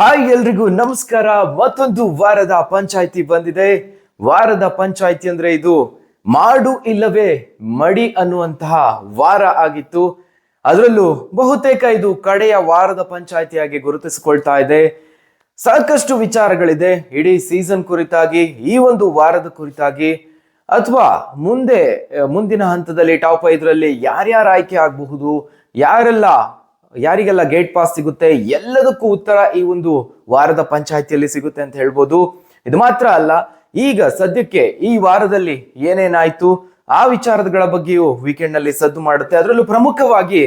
Hi ಎಲ್ರಿಗೂ ನಮಸ್ಕಾರ. ಮತ್ತೊಂದು ವಾರದ ಪಂಚಾಯಿತಿ ಬಂದಿದೆ. ವಾರದ ಪಂಚಾಯಿತಿ ಅಂದ್ರೆ ಇದು ಮಾಡು ಇಲ್ಲವೇ ಮಡಿ ಅನ್ನುವಂತಹ ವಾರ ಆಗಿತ್ತು. ಅದರಲ್ಲೂ ಬಹುತೇಕ ಇದು ಕಡೆಯ ವಾರದ ಪಂಚಾಯಿತಿಯಾಗಿ ಗುರುತಿಸಿಕೊಳ್ತಾ ಇದೆ. ಸಾಕಷ್ಟು ವಿಚಾರಗಳಿದೆ ಇಡೀ ಸೀಸನ್ ಕುರಿತಾಗಿ, ಈ ಒಂದು ವಾರದ ಕುರಿತಾಗಿ, ಅಥವಾ ಮುಂದಿನ ಹಂತದಲ್ಲಿ ಟಾಪ್ 5ರಲ್ಲಿ ಯಾರ್ಯಾರು ಆಯ್ಕೆ ಆಗಬಹುದು, ಯಾರಿಗೆಲ್ಲ ಗೇಟ್ ಪಾಸ್ ಸಿಗುತ್ತೆ, ಎಲ್ಲದಕ್ಕೂ ಉತ್ತರ ಈ ಒಂದು ವಾರದ ಪಂಚಾಯಿತಿಯಲ್ಲಿ ಸಿಗುತ್ತೆ ಅಂತ ಹೇಳ್ಬೋದು. ಇದು ಮಾತ್ರ ಅಲ್ಲ, ಈಗ ಸದ್ಯಕ್ಕೆ ಈ ವಾರದಲ್ಲಿ ಏನೇನಾಯ್ತು ಆ ವಿಚಾರಗಳ ಬಗ್ಗೆಯೂ ವೀಕೆಂಡ್ ನಲ್ಲಿ ಸದ್ದು ಮಾಡುತ್ತೆ. ಅದರಲ್ಲೂ ಪ್ರಮುಖವಾಗಿ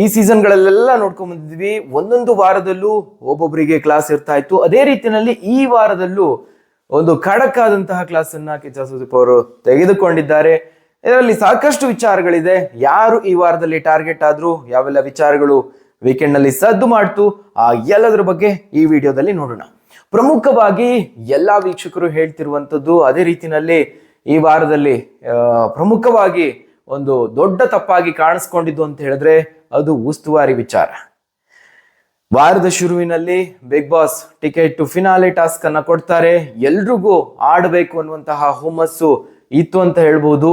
ಈ ಸೀಸನ್ಗಳಲ್ಲೆಲ್ಲ ನೋಡ್ಕೊಂಡ್ ಬಂದಿದ್ವಿ, ಒಂದೊಂದು ವಾರದಲ್ಲೂ ಒಬ್ಬೊಬ್ಬರಿಗೆ ಕ್ಲಾಸ್ ಇರ್ತಾ ಇತ್ತು. ಅದೇ ರೀತಿಯಲ್ಲಿ ಈ ವಾರದಲ್ಲೂ ಒಂದು ಖಡಕ್ ಆದಂತಹ ಕ್ಲಾಸ್ ಅನ್ನ ಕಿಚ್ಚ ಸುದೀಪ್ ಅವರು ತೆಗೆದುಕೊಂಡಿದ್ದಾರೆ. ಇದರಲ್ಲಿ ಸಾಕಷ್ಟು ವಿಚಾರಗಳಿದೆ. ಯಾರು ಈ ವಾರದಲ್ಲಿ ಟಾರ್ಗೆಟ್ ಆದ್ರು, ಯಾವೆಲ್ಲ ವಿಚಾರಗಳು ವೀಕೆಂಡ್ ನಲ್ಲಿ ಸದ್ದು ಮಾಡ್ತು, ಆ ಎಲ್ಲದರ ಬಗ್ಗೆ ಈ ವಿಡಿಯೋದಲ್ಲಿ ನೋಡೋಣ. ಪ್ರಮುಖವಾಗಿ ಎಲ್ಲಾ ವೀಕ್ಷಕರು ಹೇಳ್ತಿರುವಂತದ್ದು, ಅದೇ ರೀತಿಯಲ್ಲಿ ಈ ವಾರದಲ್ಲಿ ಪ್ರಮುಖವಾಗಿ ಒಂದು ದೊಡ್ಡ ತಪ್ಪಾಗಿ ಕಾಣಿಸ್ಕೊಂಡಿದ್ದು ಅಂತ ಹೇಳಿದ್ರೆ ಅದು ಉಸ್ತುವಾರಿ ವಿಚಾರ. ವಾರದ ಶುರುವಿನಲ್ಲಿ Bigg Boss ticket to finale task ಅನ್ನ ಕೊಡ್ತಾರೆ. ಎಲ್ರಿಗೂ ಆಡಬೇಕು ಅನ್ನುವಂತಹ ಹುಮ್ಮಸ್ಸು ಇತ್ತು ಅಂತ ಹೇಳ್ಬೋದು.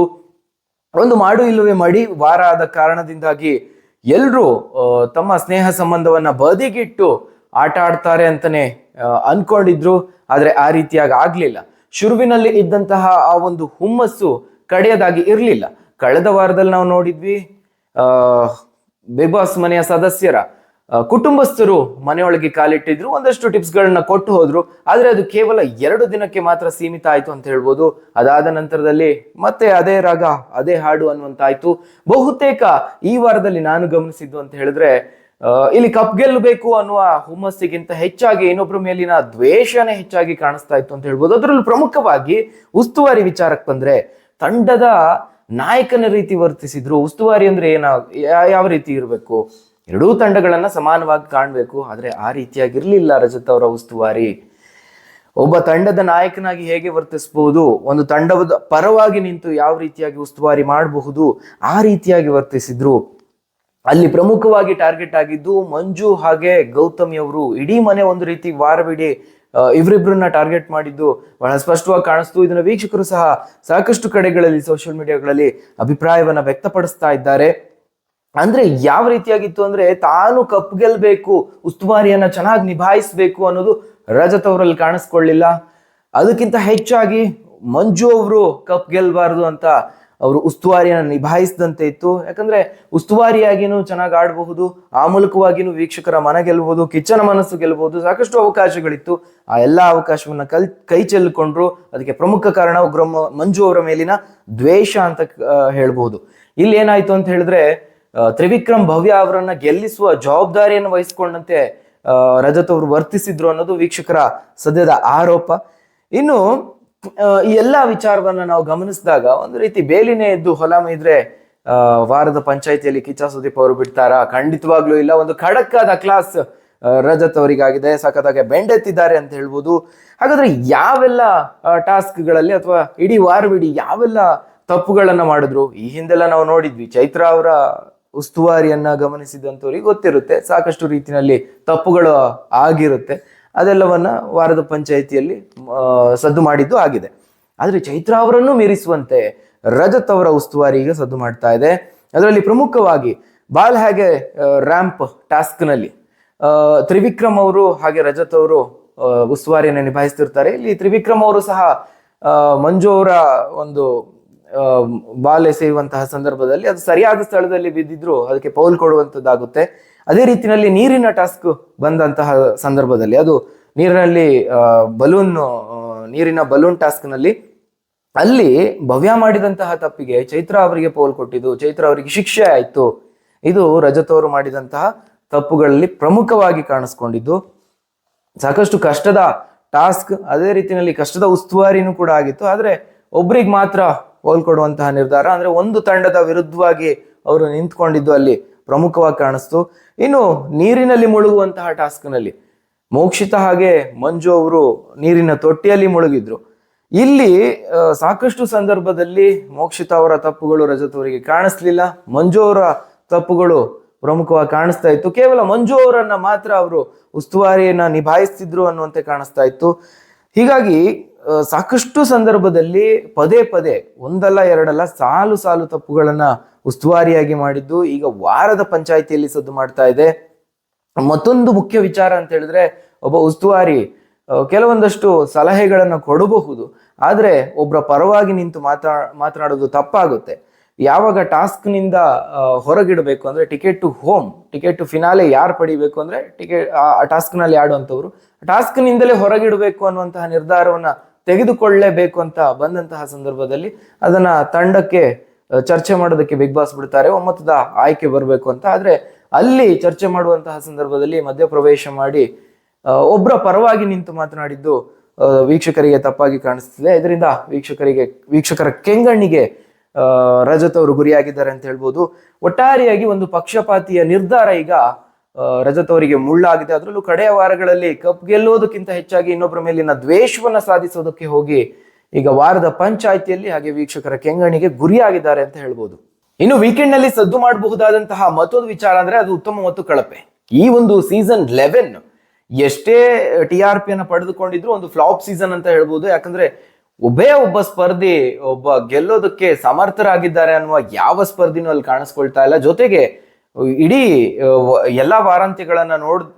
ಒಂದು ಮಾಡು ಇಲ್ಲವೇ ಮಡಿ ವಾರ ಆದ ಕಾರಣದಿಂದಾಗಿ ಎಲ್ರು ತಮ್ಮ ಸ್ನೇಹ ಸಂಬಂಧವನ್ನ ಬದಿಗಿಟ್ಟು ಆಟ ಆಡ್ತಾರೆ ಅಂತಾನೆ ಅನ್ಕೊಂಡಿದ್ರು. ಆದ್ರೆ ಆ ರೀತಿಯಾಗಿ ಆಗ್ಲಿಲ್ಲ. ಶುರುವಿನಲ್ಲಿ ಇದ್ದಂತಹ ಆ ಒಂದು ಹುಮ್ಮಸ್ಸು ಕಡೆಯದಾಗಿ ಇರ್ಲಿಲ್ಲ. ಕಳೆದ ವಾರದಲ್ಲಿ ನಾವು ನೋಡಿದ್ವಿ, ಬಿಗ್ ಬಾಸ್ ಮನೆಯ ಸದಸ್ಯರ ಕುಟುಂಬಸ್ಥರು ಮನೆಯೊಳಗೆ ಕಾಲಿಟ್ಟಿದ್ರು, ಒಂದಷ್ಟು ಟಿಪ್ಸ್ ಗಳನ್ನ ಕೊಟ್ಟು ಹೋದ್ರು. ಆದ್ರೆ ಅದು ಕೇವಲ 2 ದಿನಕ್ಕೆ ಮಾತ್ರ ಸೀಮಿತ ಆಯ್ತು ಅಂತ ಹೇಳ್ಬೋದು. ಅದಾದ ನಂತರದಲ್ಲಿ ಮತ್ತೆ ಅದೇ ರಾಗ ಅದೇ ಹಾಡು ಅನ್ನುವಂತಾಯ್ತು. ಬಹುತೇಕ ಈ ವಾರದಲ್ಲಿ ನಾನು ಗಮನಿಸಿದ್ದು ಅಂತ ಹೇಳಿದ್ರೆ, ಇಲ್ಲಿ ಕಪ್ ಗೆಲ್ಲಬೇಕು ಅನ್ನುವ ಹುಮ್ಮಸ್ಸಿಗಿಂತ ಹೆಚ್ಚಾಗಿ ಇನ್ನೊಬ್ಬರ ಮೇಲಿನ ದ್ವೇಷನೇ ಹೆಚ್ಚಾಗಿ ಕಾಣಿಸ್ತಾ ಇತ್ತು ಅಂತ ಹೇಳ್ಬೋದು. ಅದರಲ್ಲೂ ಪ್ರಮುಖವಾಗಿ ಉಸ್ತುವಾರಿ ವಿಚಾರಕ್ಕೆ ಬಂದ್ರೆ, ತಂಡದ ನಾಯಕನ ರೀತಿ ವರ್ತಿಸಿದ್ರು. ಉಸ್ತುವಾರಿ ಅಂದ್ರೆ ಯಾವ ರೀತಿ ಇರಬೇಕು, ಎರಡೂ ತಂಡಗಳನ್ನ ಸಮಾನವಾಗಿ ಕಾಣಬೇಕು. ಆದ್ರೆ ಆ ರೀತಿಯಾಗಿರ್ಲಿಲ್ಲ ರಜತ್ ಅವರ ಉಸ್ತುವಾರಿ. ಒಬ್ಬ ತಂಡದ ನಾಯಕನಾಗಿ ಹೇಗೆ ವರ್ತಿಸಬಹುದು, ಒಂದು ತಂಡದ ಪರವಾಗಿ ನಿಂತು ಯಾವ ರೀತಿಯಾಗಿ ಉಸ್ತುವಾರಿ ಮಾಡಬಹುದು, ಆ ರೀತಿಯಾಗಿ ವರ್ತಿಸಿದ್ರು. ಅಲ್ಲಿ ಪ್ರಮುಖವಾಗಿ ಟಾರ್ಗೆಟ್ ಆಗಿದ್ದು ಮಂಜು ಹಾಗೆ ಗೌತಮಿ ಅವರು. ಇಡೀ ಮನೆ ಒಂದು ರೀತಿ ವಾರವಿಡೀ ಇವರಿಬ್ಬರನ್ನ ಟಾರ್ಗೆಟ್ ಮಾಡಿದ್ದು ಬಹಳ ಸ್ಪಷ್ಟವಾಗಿ ಕಾಣಿಸ್ತು. ಇದನ್ನ ವೀಕ್ಷಕರು ಸಹ ಸಾಕಷ್ಟು ಕಡೆಗಳಲ್ಲಿ ಸೋಷಿಯಲ್ ಮೀಡಿಯಾಗಳಲ್ಲಿ ಅಭಿಪ್ರಾಯವನ್ನ ವ್ಯಕ್ತಪಡಿಸ್ತಾ ಇದ್ದಾರೆ. ಅಂದ್ರೆ ಯಾವ ರೀತಿಯಾಗಿತ್ತು ಅಂದ್ರೆ, ತಾನು ಕಪ್ ಗೆಲ್ಬೇಕು, ಉಸ್ತುವಾರಿಯನ್ನ ಚೆನ್ನಾಗಿ ನಿಭಾಯಿಸ್ಬೇಕು ಅನ್ನೋದು ರಜತ್ ಅವರಲ್ಲಿ ಕಾಣಿಸ್ಕೊಳ್ಳಿಲ್ಲ. ಅದಕ್ಕಿಂತ ಹೆಚ್ಚಾಗಿ ಮಂಜು ಅವರು ಕಪ್ ಗೆಲ್ಬಾರ್ದು ಅಂತ ಅವರು ಉಸ್ತುವಾರಿಯನ್ನ ನಿಭಾಯಿಸಿದಂತೆ ಇತ್ತು. ಯಾಕಂದ್ರೆ ಉಸ್ತುವಾರಿಯಾಗಿನೂ ಚೆನ್ನಾಗಿ ಆಡಬಹುದು, ಆ ಮೂಲಕವಾಗಿನೂ ವೀಕ್ಷಕರ ಮನ ಗೆಲ್ಬಹುದು, ಕಿಚ್ಚನ ಮನಸ್ಸು ಗೆಲ್ಬಹುದು. ಸಾಕಷ್ಟು ಅವಕಾಶಗಳಿತ್ತು. ಆ ಎಲ್ಲಾ ಅವಕಾಶವನ್ನ ಕೈ ಚೆಲ್ಲಿಕೊಂಡ್ರು. ಅದಕ್ಕೆ ಪ್ರಮುಖ ಕಾರಣ ಮಂಜು ಅವರ ಮೇಲಿನ ದ್ವೇಷ ಅಂತ ಹೇಳ್ಬಹುದು. ಇಲ್ಲಿ ಏನಾಯ್ತು ಅಂತ ಹೇಳಿದ್ರೆ, ತ್ರಿವಿಕ್ರಮ್ ಭವ್ಯ ಅವರನ್ನ ಗೆಲ್ಲಿಸುವ ಜವಾಬ್ದಾರಿಯನ್ನು ವಹಿಸಿಕೊಂಡಂತೆ ರಜತ್ ಅವರು ವರ್ತಿಸಿದ್ರು ಅನ್ನೋದು ವೀಕ್ಷಕರ ಸದ್ಯದ ಆರೋಪ. ಇನ್ನು ಈ ಎಲ್ಲಾ ವಿಚಾರವನ್ನ ನಾವು ಗಮನಿಸಿದಾಗ ಒಂದು ರೀತಿ ಬೇಲಿನೇ ಎದ್ದು ಹೊಲ ಮೇಯ್ದ್ರೆ ವಾರದ ಪಂಚಾಯಿತಿಯಲ್ಲಿ ಕಿಚ್ಚ ಸುದೀಪ್ ಅವರು ಬಿಡ್ತಾರಾ? ಖಂಡಿತವಾಗ್ಲೂ ಇಲ್ಲ. ಒಂದು ಖಡಕ್ಕಾದ ಕ್ಲಾಸ್ ರಜತ್ ಅವರಿಗಾಗಿದೆ. ಸಖತ್ತಾಗಿ ಬೆಂಡೆತ್ತಿದ್ದಾರೆ ಅಂತ ಹೇಳ್ಬೋದು. ಹಾಗಾದ್ರೆ ಯಾವೆಲ್ಲ ಟಾಸ್ಕ್ಗಳಲ್ಲಿ ಅಥವಾ ಇಡೀ ವಾರವಿಡೀ ಯಾವೆಲ್ಲ ತಪ್ಪುಗಳನ್ನ ಮಾಡಿದ್ರು? ಈ ಹಿಂದೆಲ್ಲ ನಾವು ನೋಡಿದ್ವಿ. ಚೈತ್ರ ಅವರ ಉಸ್ತುವಾರಿಯನ್ನ ಗಮನಿಸಿದಂಥವ್ರಿಗೆ ಗೊತ್ತಿರುತ್ತೆ, ಸಾಕಷ್ಟು ರೀತಿಯಲ್ಲಿ ತಪ್ಪುಗಳು ಆಗಿರುತ್ತೆ. ಅದೆಲ್ಲವನ್ನ ವಾರದ ಪಂಚಾಯಿತಿಯಲ್ಲಿ ಸದ್ದು ಮಾಡಿದ್ದು ಆಗಿದೆ. ಆದ್ರೆ ಚೈತ್ರ ಅವರನ್ನು ಮೀರಿಸುವಂತೆ ರಜತ್ ಅವರ ಉಸ್ತುವಾರಿ ಈಗ ಸದ್ದು ಮಾಡ್ತಾ ಇದೆ. ಅದರಲ್ಲಿ ಪ್ರಮುಖವಾಗಿ ಬಾಲ್ ಹಾಗೆ ರ್ಯಾಂಪ್ ಟಾಸ್ಕ್ ನಲ್ಲಿ ತ್ರಿವಿಕ್ರಮ್ ಅವರು ಹಾಗೆ ರಜತ್ ಅವರು ಉಸ್ತುವಾರಿಯನ್ನು ನಿಭಾಯಿಸ್ತಿರ್ತಾರೆ. ಇಲ್ಲಿ ತ್ರಿವಿಕ್ರಮ್ ಅವರು ಸಹ ಮಂಜು ಅವರ ಒಂದು ಬಾಲ್ ಎಸೆಯುವಂತಹ ಸಂದರ್ಭದಲ್ಲಿ ಅದು ಸರಿಯಾದ ಸ್ಥಳದಲ್ಲಿ ಬಿದ್ದಿದ್ರು ಅದಕ್ಕೆ ಪೌಲ್ ಕೊಡುವಂತದ್ದಾಗುತ್ತೆ. ಅದೇ ರೀತಿಯಲ್ಲಿ ನೀರಿನ ಟಾಸ್ಕ್ ಬಂದಂತಹ ಸಂದರ್ಭದಲ್ಲಿ, ಅದು ನೀರಿನ ಬಲೂನ್ ಟಾಸ್ಕ್ ನಲ್ಲಿ ಅಲ್ಲಿ ಭವ್ಯ ಮಾಡಿದಂತಹ ತಪ್ಪಿಗೆ ಚೈತ್ರ ಅವರಿಗೆ ಪೌಲ್ ಕೊಟ್ಟಿದ್ದು, ಚೈತ್ರ ಅವರಿಗೆ ಶಿಕ್ಷೆ ಆಯ್ತು. ಇದು ರಜತ್ ಅವರು ಮಾಡಿದಂತಹ ತಪ್ಪುಗಳಲ್ಲಿ ಪ್ರಮುಖವಾಗಿ ಕಾಣಿಸ್ಕೊಂಡಿದ್ದು. ಸಾಕಷ್ಟು ಕಷ್ಟದ ಟಾಸ್ಕ್, ಅದೇ ರೀತಿಯಲ್ಲಿ ಕಷ್ಟದ ಉಸ್ತುವಾರಿನೂ ಕೂಡ ಆಗಿತ್ತು. ಆದ್ರೆ ಒಬ್ರಿಗೆ ಮಾತ್ರ ಪೌಲ್ ಕೊಡುವಂತಹ ನಿರ್ಧಾರ, ಅಂದ್ರೆ ಒಂದು ತಂಡದ ವಿರುದ್ಧವಾಗಿ ಅವರು ನಿಂತ್ಕೊಂಡಿದ್ದು ಅಲ್ಲಿ ಪ್ರಮುಖವಾಗಿ ಕಾಣಿಸ್ತು. ಇನ್ನು ನೀರಿನಲ್ಲಿ ಮುಳುಗುವಂತಹ ಟಾಸ್ಕ್ ನಲ್ಲಿ ಮೋಕ್ಷಿತ ಹಾಗೆ ಮಂಜು ಅವರು ನೀರಿನ ತೊಟ್ಟಿಯಲ್ಲಿ ಮುಳುಗಿದ್ರು. ಇಲ್ಲಿ ಸಾಕಷ್ಟು ಸಂದರ್ಭದಲ್ಲಿ ಮೋಕ್ಷಿತ ಅವರ ತಪ್ಪುಗಳು ರಜತ್ ಅವರಿಗೆ ಕಾಣಿಸ್ಲಿಲ್ಲ. ಮಂಜು ಅವರ ತಪ್ಪುಗಳು ಪ್ರಮುಖವಾಗಿ ಕಾಣಿಸ್ತಾ ಇತ್ತು. ಕೇವಲ ಮಂಜು ಅವರನ್ನ ಮಾತ್ರ ಅವರು ಉಸ್ತುವಾರಿಯನ್ನ ನಿಭಾಯಿಸ್ತಿದ್ರು ಅನ್ನುವಂತೆ ಕಾಣಿಸ್ತಾ ಇತ್ತು. ಹೀಗಾಗಿ ಸಾಕಷ್ಟು ಸಂದರ್ಭದಲ್ಲಿ ಪದೇ ಪದೇ ಒಂದಲ್ಲ ಎರಡಲ್ಲ ಸಾಲು ಸಾಲು ತಪ್ಪುಗಳನ್ನ ಉಸ್ತುವಾರಿಯಾಗಿ ಮಾಡಿದ್ದು ಈಗ ವಾರದ ಪಂಚಾಯಿತಿಯಲ್ಲಿ ಸದ್ದು ಮಾಡ್ತಾ ಇದೆ. ಮತ್ತೊಂದು ಮುಖ್ಯ ವಿಚಾರ ಅಂತ ಹೇಳಿದ್ರೆ, ಒಬ್ಬ ಉಸ್ತುವಾರಿ ಕೆಲವೊಂದಷ್ಟು ಸಲಹೆಗಳನ್ನು ಕೊಡಬಹುದು, ಆದ್ರೆ ಒಬ್ಬರ ಪರವಾಗಿ ನಿಂತು ಮಾತನಾಡೋದು ತಪ್ಪಾಗುತ್ತೆ. ಯಾವಾಗ ಟಾಸ್ಕ್ ನಿಂದ ಹೊರಗಿಡಬೇಕು ಅಂದ್ರೆ, ticket to home, ticket to finale ಯಾರು ಪಡಿಬೇಕು ಅಂದ್ರೆ ಆ ಟಾಸ್ಕ್ ನಲ್ಲಿ ಆಡುವಂಥವ್ರು ಟಾಸ್ಕ್ ನಿಂದಲೇ ಹೊರಗಿಡಬೇಕು ಅನ್ನುವಂತಹ ನಿರ್ಧಾರವನ್ನ ತೆಗೆದುಕೊಳ್ಳಲೇಬೇಕು ಅಂತ ಬಂದಂತಹ ಸಂದರ್ಭದಲ್ಲಿ ಅದನ್ನ ತಂಡಕ್ಕೆ ಚರ್ಚೆ ಮಾಡೋದಕ್ಕೆ ಬಿಗ್ ಬಾಸ್ ಬಿಡ್ತಾರೆ, ಒಮ್ಮತದ ಆಯ್ಕೆ ಬರಬೇಕು ಅಂತ. ಆದ್ರೆ ಅಲ್ಲಿ ಚರ್ಚೆ ಮಾಡುವಂತಹ ಸಂದರ್ಭದಲ್ಲಿ ಮಧ್ಯಪ್ರವೇಶ ಮಾಡಿ ಒಬ್ಬರ ಪರವಾಗಿ ನಿಂತು ಮಾತನಾಡಿದ್ದು ವೀಕ್ಷಕರಿಗೆ ತಪ್ಪಾಗಿ ಕಾಣಿಸ್ತಿದೆ. ಇದರಿಂದ ವೀಕ್ಷಕರ ಕೆಂಗಣ್ಣಿಗೆ ರಜತ್ ಅವರು ಗುರಿಯಾಗಿದ್ದಾರೆ ಅಂತ ಹೇಳ್ಬೋದು. ಒಟ್ಟಾರೆಯಾಗಿ ಒಂದು ಪಕ್ಷಪಾತಿಯ ನಿರ್ಧಾರ ಈಗ ರಜತ್ ಅವರಿಗೆ ಮುಳ್ಳಾಗಿದೆ. ಅದರಲ್ಲೂ ಕಡೆಯ ವಾರಗಳಲ್ಲಿ ಕಪ್ ಗೆಲ್ಲೋದಕ್ಕಿಂತ ಹೆಚ್ಚಾಗಿ ಇನ್ನೊಬ್ಬರ ಮೇಲಿನ ದ್ವೇಷವನ್ನ ಸಾಧಿಸೋದಕ್ಕೆ ಹೋಗಿ ಈಗ ವಾರದ ಪಂಚಾಯಿತಿಯಲ್ಲಿ ಹಾಗೆ ವೀಕ್ಷಕರ ಕೆಂಗಣ್ಣಿಗೆ ಗುರಿಯಾಗಿದ್ದಾರೆ ಅಂತ ಹೇಳ್ಬೋದು. ಇನ್ನು ವೀಕೆಂಡ್ ನಲ್ಲಿ ಸದ್ದು ಮಾಡಬಹುದಾದಂತಹ ಮತ್ತೊಂದು ವಿಚಾರ ಅಂದ್ರೆ ಅದು ಉತ್ತಮ ಮತ್ತು ಕಳಪೆ. ಈ ಒಂದು ಸೀಸನ್ 11 ಎಷ್ಟೇ TRP ಅನ್ನ ಪಡೆದುಕೊಂಡಿದ್ರು ಒಂದು ಫ್ಲಾಪ್ ಸೀಸನ್ ಅಂತ ಹೇಳ್ಬೋದು. ಯಾಕಂದ್ರೆ ಒಬ್ಬ ಸ್ಪರ್ಧಿ ಗೆಲ್ಲೋದಕ್ಕೆ ಸಮರ್ಥರಾಗಿದ್ದಾರೆ ಅನ್ನುವ ಯಾವ ಸ್ಪರ್ಧಿನೂ ಅಲ್ಲಿ ಕಾಣಿಸ್ಕೊಳ್ತಾ ಇಲ್ಲ. ಜೊತೆಗೆ ಇಡೀ ಎಲ್ಲಾ ವಾರಾಂತ್ಯಗಳನ್ನ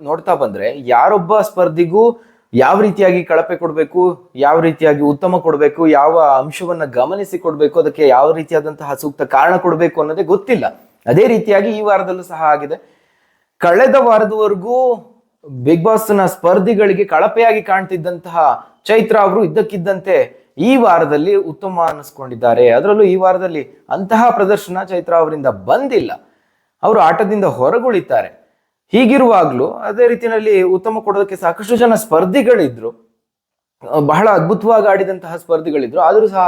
ನೋಡ್ತಾ ಬಂದ್ರೆ ಯಾರೊಬ್ಬ ಸ್ಪರ್ಧಿಗೂ ಯಾವ ರೀತಿಯಾಗಿ ಕಳಪೆ ಕೊಡ್ಬೇಕು, ಯಾವ ರೀತಿಯಾಗಿ ಉತ್ತಮ ಕೊಡ್ಬೇಕು, ಯಾವ ಅಂಶವನ್ನ ಗಮನಿಸಿ ಕೊಡ್ಬೇಕು, ಅದಕ್ಕೆ ಯಾವ ರೀತಿಯಾದಂತಹ ಸೂಕ್ತ ಕಾರಣ ಕೊಡ್ಬೇಕು ಅನ್ನೋದೇ ಗೊತ್ತಿಲ್ಲ. ಅದೇ ರೀತಿಯಾಗಿ ಈ ವಾರದಲ್ಲೂ ಸಹ ಆಗಿದೆ. ಕಳೆದ ವಾರದವರೆಗೂ ಬಿಗ್ ಬಾಸ್ ನ ಸ್ಪರ್ಧಿಗಳಿಗೆ ಕಳಪೆಯಾಗಿ ಕಾಣ್ತಿದ್ದಂತಹ ಚೈತ್ರ ಅವರು ಇದ್ದಕ್ಕಿದ್ದಂತೆ ಈ ವಾರದಲ್ಲಿ ಉತ್ತಮ ಅನ್ನಿಸ್ಕೊಂಡಿದ್ದಾರೆ. ಅದರಲ್ಲೂ ಈ ವಾರದಲ್ಲಿ ಅಂತಹ ಪ್ರದರ್ಶನ ಚೈತ್ರ ಅವರಿಂದ ಬಂದಿಲ್ಲ, ಅವರು ಆಟದಿಂದ ಹೊರಗುಳಿತಾರೆ. ಹೀಗಿರುವಾಗ್ಲೂ ಅದೇ ರೀತಿಯಲ್ಲಿ ಉತ್ತಮ ಕೊಡೋದಕ್ಕೆ ಸಾಕಷ್ಟು ಜನ ಸ್ಪರ್ಧಿಗಳಿದ್ರು, ಬಹಳ ಅದ್ಭುತವಾಗಿ ಆಡಿದಂತಹ ಸ್ಪರ್ಧಿಗಳಿದ್ರು. ಆದ್ರೂ ಸಹ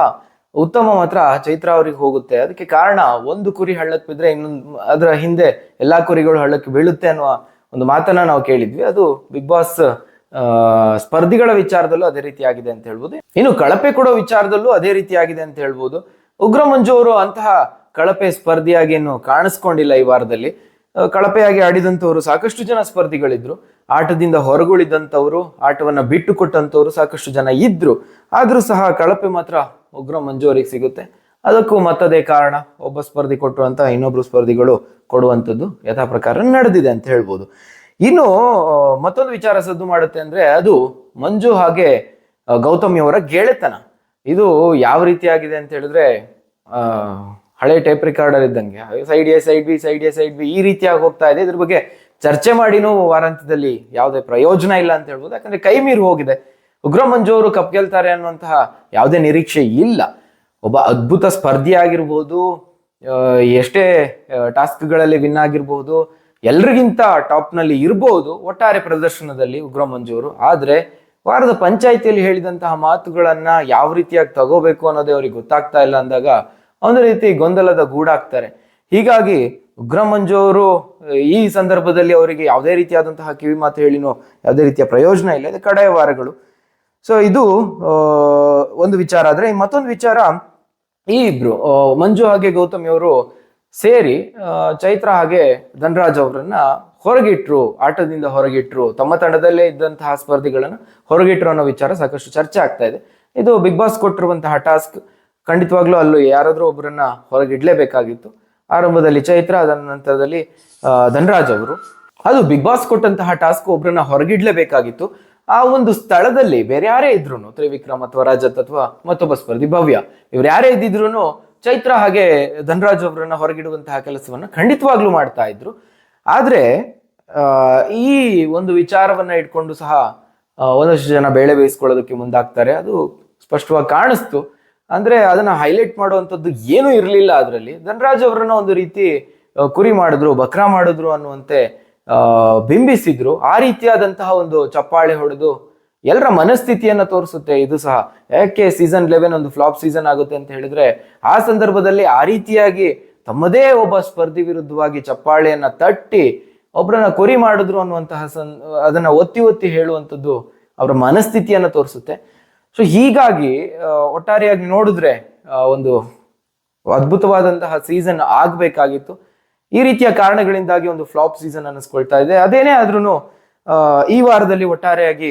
ಉತ್ತಮ ಮಾತ್ರ ಚೈತ್ರ ಅವ್ರಿಗೆ ಹೋಗುತ್ತೆ. ಅದಕ್ಕೆ ಕಾರಣ ಒಂದು ಕುರಿ ಹಳ್ಳಕ್ಕೆ ಬಿದ್ರೆ ಇನ್ನೊಂದು ಅದರ ಹಿಂದೆ ಎಲ್ಲಾ ಕುರಿಗಳು ಹಳ್ಳಕ್ಕೆ ಬೀಳುತ್ತೆ ಅನ್ನುವ ಒಂದು ಮಾತನ್ನ ನಾವು ಕೇಳಿದ್ವಿ. ಅದು ಬಿಗ್ ಬಾಸ್ ಸ್ಪರ್ಧಿಗಳ ವಿಚಾರದಲ್ಲೂ ಅದೇ ರೀತಿ ಆಗಿದೆ ಅಂತ ಹೇಳ್ಬೋದು. ಇನ್ನು ಕಳಪೆ ಕೊಡೋ ವಿಚಾರದಲ್ಲೂ ಅದೇ ರೀತಿ ಆಗಿದೆ ಅಂತ ಹೇಳ್ಬೋದು. ಉಗ್ರ ಮಂಜು ಅವರು ಅಂತಹ ಕಳಪೆ ಸ್ಪರ್ಧಿಯಾಗಿ ಏನು ಕಾಣಿಸ್ಕೊಂಡಿಲ್ಲ. ಈ ವಾರದಲ್ಲಿ ಕಳಪೆಯಾಗಿ ಆಡಿದಂಥವ್ರು ಸಾಕಷ್ಟು ಜನ ಸ್ಪರ್ಧಿಗಳಿದ್ರು, ಆಟದಿಂದ ಹೊರಗುಳಿದಂಥವ್ರು, ಆಟವನ್ನ ಬಿಟ್ಟು ಕೊಟ್ಟಂಥವ್ರು ಸಾಕಷ್ಟು ಜನ ಇದ್ರು. ಆದ್ರೂ ಸಹ ಕಳಪೆ ಮಾತ್ರ ಉಗ್ರ ಮಂಜು ಅವರಿಗೆ ಸಿಗುತ್ತೆ. ಅದಕ್ಕೂ ಮತ್ತದೇ ಕಾರಣ, ಒಬ್ಬ ಸ್ಪರ್ಧಿ ಕೊಟ್ಟರು ಅಂತ ಇನ್ನೊಬ್ರು ಸ್ಪರ್ಧಿಗಳು ಕೊಡುವಂಥದ್ದು ಯಥಾ ಪ್ರಕಾರ ನಡೆದಿದೆ ಅಂತ ಹೇಳ್ಬೋದು. ಇನ್ನು ಮತ್ತೊಂದು ವಿಚಾರ ಸದ್ದು ಮಾಡುತ್ತೆ ಅಂದ್ರೆ ಅದು ಮಂಜು ಹಾಗೆ ಗೌತಮಿ ಅವರ ಗೆಳೆತನ. ಇದು ಯಾವ ರೀತಿಯಾಗಿದೆ ಅಂತ ಹೇಳಿದ್ರೆ ಹಳೆ ಟೇಪ್ ರಿಕಾರ್ಡರ್ ಇದ್ದಂಗೆ ಸೈಡ್ ಎ ಸೈಡ್ ಬಿ ಈ ರೀತಿಯಾಗಿ ಹೋಗ್ತಾ ಇದೆ. ಇದ್ರ ಬಗ್ಗೆ ಚರ್ಚೆ ಮಾಡಿನೂ ವಾರಾಂತ್ಯದಲ್ಲಿ ಯಾವುದೇ ಪ್ರಯೋಜನ ಇಲ್ಲ ಅಂತ ಹೇಳ್ಬೋದು. ಯಾಕಂದ್ರೆ ಕೈ ಮೀರಿ ಹೋಗಿದೆ. ಉಗ್ರ ಮಂಜು ಅವರು ಕಪ್ ಗೆಲ್ತಾರೆ ಅನ್ನುವಂತಹ ಯಾವುದೇ ನಿರೀಕ್ಷೆ ಇಲ್ಲ. ಒಬ್ಬ ಅದ್ಭುತ ಸ್ಪರ್ಧಿ ಆಗಿರ್ಬೋದು, ಎಷ್ಟೇ ಟಾಸ್ಕ್ಗಳಲ್ಲಿ ವಿನ್ ಆಗಿರ್ಬೋದು, ಎಲ್ರಿಗಿಂತ ಟಾಪ್ ನಲ್ಲಿ ಇರ್ಬೋದು ಒಟ್ಟಾರೆ ಪ್ರದರ್ಶನದಲ್ಲಿ ಉಗ್ರ ಮಂಜು ಅವರು. ಆದ್ರೆ ವಾರದ ಪಂಚಾಯಿತಿಯಲ್ಲಿ ಹೇಳಿದಂತಹ ಮಾತುಗಳನ್ನ ಯಾವ ರೀತಿಯಾಗಿ ತಗೋಬೇಕು ಅನ್ನೋದೇ ಅವ್ರಿಗೆ ಗೊತ್ತಾಗ್ತಾ ಇಲ್ಲ ಅಂದಾಗ ಒಂದು ರೀತಿ ಗೊಂದಲದ ಗೂಡಾಗ್ತಾರೆ. ಹೀಗಾಗಿ ಉಗ್ರ ಮಂಜು ಅವರು ಈ ಸಂದರ್ಭದಲ್ಲಿ ಅವರಿಗೆ ಯಾವುದೇ ರೀತಿಯಾದಂತಹ ಕಿವಿ ಮಾತು ಹೇಳಿನೋ ಯಾವುದೇ ರೀತಿಯ ಪ್ರಯೋಜನ ಇಲ್ಲ. ಇದು ಕಡೆಯ ವಾರಗಳು. ಸೊ ಇದು ಒಂದು ವಿಚಾರ. ಆದ್ರೆ ಮತ್ತೊಂದು ವಿಚಾರ, ಈ ಇಬ್ರು ಮಂಜು ಹಾಗೆ ಗೌತಮಿ ಅವರು ಸೇರಿ ಚೈತ್ರ ಹಾಗೆ ಧನರಾಜ್ ಅವರನ್ನ ಹೊರಗಿಟ್ರು, ಆಟದಿಂದ ಹೊರಗಿಟ್ರು, ತಮ್ಮ ತಂಡದಲ್ಲೇ ಇದ್ದಂತಹ ಸ್ಪರ್ಧಿಗಳನ್ನ ಹೊರಗಿಟ್ರು ಅನ್ನೋ ವಿಚಾರ ಸಾಕಷ್ಟು ಚರ್ಚೆ ಆಗ್ತಾ ಇದೆ. ಇದು ಬಿಗ್ ಬಾಸ್ ಕೊಟ್ಟಿರುವಂತಹ ಟಾಸ್ಕ್. ಖಂಡಿತವಾಗ್ಲೂ ಅಲ್ಲೂ ಯಾರಾದ್ರೂ ಒಬ್ಬರನ್ನ ಹೊರಗಿಡ್ಲೇಬೇಕಾಗಿತ್ತು. ಆರಂಭದಲ್ಲಿ ಚೈತ್ರ, ಅದರ ನಂತರದಲ್ಲಿ ಧನರಾಜ್ ಅವರು. ಅದು ಬಿಗ್ ಬಾಸ್ ಕೊಟ್ಟಂತಹ ಟಾಸ್ಕ್, ಒಬ್ಬರನ್ನ ಹೊರಗಿಡ್ಲೇಬೇಕಾಗಿತ್ತು. ಆ ಒಂದು ಸ್ಥಳದಲ್ಲಿ ಬೇರೆ ಯಾರೇ ಇದ್ರು, ತ್ರಿವಿಕ್ರಮ್ ಅಥವಾ ರಜತ್ ಅಥವಾ ಮತ್ತೊಬ್ಬ ಸ್ಪರ್ಧಿ ಭವ್ಯ, ಇವ್ರು ಯಾರೇ ಇದ್ದಿದ್ರು ಚೈತ್ರ ಹಾಗೆ ಧನರಾಜ್ ಅವರನ್ನ ಹೊರಗಿಡುವಂತಹ ಕೆಲಸವನ್ನ ಖಂಡಿತವಾಗ್ಲೂ ಮಾಡ್ತಾ ಇದ್ರು. ಆದ್ರೆ ಈ ಒಂದು ವಿಚಾರವನ್ನ ಇಟ್ಕೊಂಡು ಸಹ ಒಂದಷ್ಟು ಜನ ಬೇಳೆ ಬೇಯಿಸ್ಕೊಳ್ಳೋದಕ್ಕೆ ಮುಂದಾಗ್ತಾರೆ. ಅದು ಸ್ಪಷ್ಟವಾಗಿ ಕಾಣಿಸ್ತು. ಅಂದ್ರೆ ಅದನ್ನ ಹೈಲೈಟ್ ಮಾಡುವಂಥದ್ದು ಏನೂ ಇರಲಿಲ್ಲ. ಅದರಲ್ಲಿ ಧನರಾಜ್ ಅವರನ್ನ ಒಂದು ರೀತಿ ಕುರಿ ಮಾಡಿದ್ರು, ಬಕ್ರಾ ಮಾಡಿದ್ರು ಅನ್ನುವಂತೆ ಬಿಂಬಿಸಿದ್ರು. ಆ ರೀತಿಯಾದಂತಹ ಒಂದು ಚಪ್ಪಾಳೆ ಹೊಡೆದು ಎಲ್ಲರ ಮನಸ್ಥಿತಿಯನ್ನ ತೋರಿಸುತ್ತೆ ಇದು ಸಹ. ಯಾಕೆ ಸೀಸನ್ 11 ಒಂದು ಫ್ಲಾಪ್ ಸೀಸನ್ ಆಗುತ್ತೆ ಅಂತ ಹೇಳಿದ್ರೆ, ಆ ಸಂದರ್ಭದಲ್ಲಿ ಆ ರೀತಿಯಾಗಿ ತಮ್ಮದೇ ಒಬ್ಬ ಸ್ಪರ್ಧಿ ವಿರುದ್ಧವಾಗಿ ಚಪ್ಪಾಳೆಯನ್ನ ತಟ್ಟಿ ಒಬ್ಬರನ್ನ ಕುರಿ ಮಾಡಿದ್ರು ಅನ್ನುವಂತಹ ಅದನ್ನ ಒತ್ತಿ ಒತ್ತಿ ಹೇಳುವಂಥದ್ದು ಅವರ ಮನಸ್ಥಿತಿಯನ್ನ ತೋರಿಸುತ್ತೆ. ಸೊ ಹೀಗಾಗಿ ಒಟ್ಟಾರೆಯಾಗಿ ನೋಡಿದ್ರೆ ಒಂದು ಅದ್ಭುತವಾದಂತಹ ಸೀಸನ್ ಆಗ್ಬೇಕಾಗಿತ್ತು. ಈ ರೀತಿಯ ಕಾರಣಗಳಿಂದಾಗಿ ಒಂದು ಫ್ಲಾಪ್ ಸೀಸನ್ ಅನ್ನಿಸ್ಕೊಳ್ತಾ ಇದೆ. ಅದೇನೇ ಆದ್ರೂ ಈ ವಾರದಲ್ಲಿ ಒಟ್ಟಾರೆಯಾಗಿ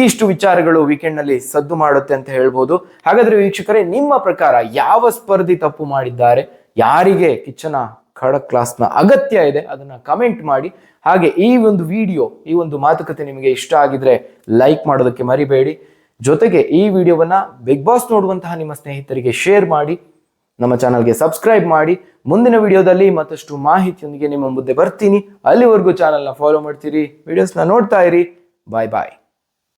ಇಷ್ಟು ವಿಚಾರಗಳು ವೀಕೆಂಡ್ ನಲ್ಲಿ ಸದ್ದು ಮಾಡುತ್ತೆ ಅಂತ ಹೇಳ್ಬೋದು. ಹಾಗಾದ್ರೆ ವೀಕ್ಷಕರೇ, ನಿಮ್ಮ ಪ್ರಕಾರ ಯಾವ ಸ್ಪರ್ಧಿ ತಪ್ಪು ಮಾಡಿದ್ದಾರೆ, ಯಾರಿಗೆ ಕಿಚ್ಚನ ಖಡಕ್ ಕ್ಲಾಸ್ನ ಅಗತ್ಯ ಇದೆ, ಅದನ್ನ ಕಮೆಂಟ್ ಮಾಡಿ. ಹಾಗೆ ಈ ಒಂದು ವಿಡಿಯೋ, ಈ ಒಂದು ಮಾತುಕತೆ ನಿಮಗೆ ಇಷ್ಟ ಆಗಿದ್ರೆ ಲೈಕ್ ಮಾಡೋದಕ್ಕೆ ಮರಿಬೇಡಿ. ಜೊತೆಗೆ ಈ ವಿಡಿಯೋವನ್ನ ಬಿಗ್ ಬಾಸ್ ನೋಡುವಂತಹ ನಿಮ್ಮ ಸ್ನೇಹಿತರಿಗೆ ಶೇರ್ ಮಾಡಿ, ನಮ್ಮ ಚಾನಲ್ಗೆ ಸಬ್ಸ್ಕ್ರೈಬ್ ಮಾಡಿ. ಮುಂದಿನ ವಿಡಿಯೋದಲ್ಲಿ ಮತ್ತಷ್ಟು ಮಾಹಿತಿಯೊಂದಿಗೆ ನಿಮ್ಮ ಮುಂದೆ ಬರ್ತೀನಿ. ಅಲ್ಲಿವರೆಗೂ ಚಾನಲ್ನ ಫಾಲೋ ಮಾಡ್ತೀರಿ, ವಿಡಿಯೋಸ್ನ ನೋಡ್ತಾ ಇರಿ. ಬಾಯ್ ಬಾಯ್.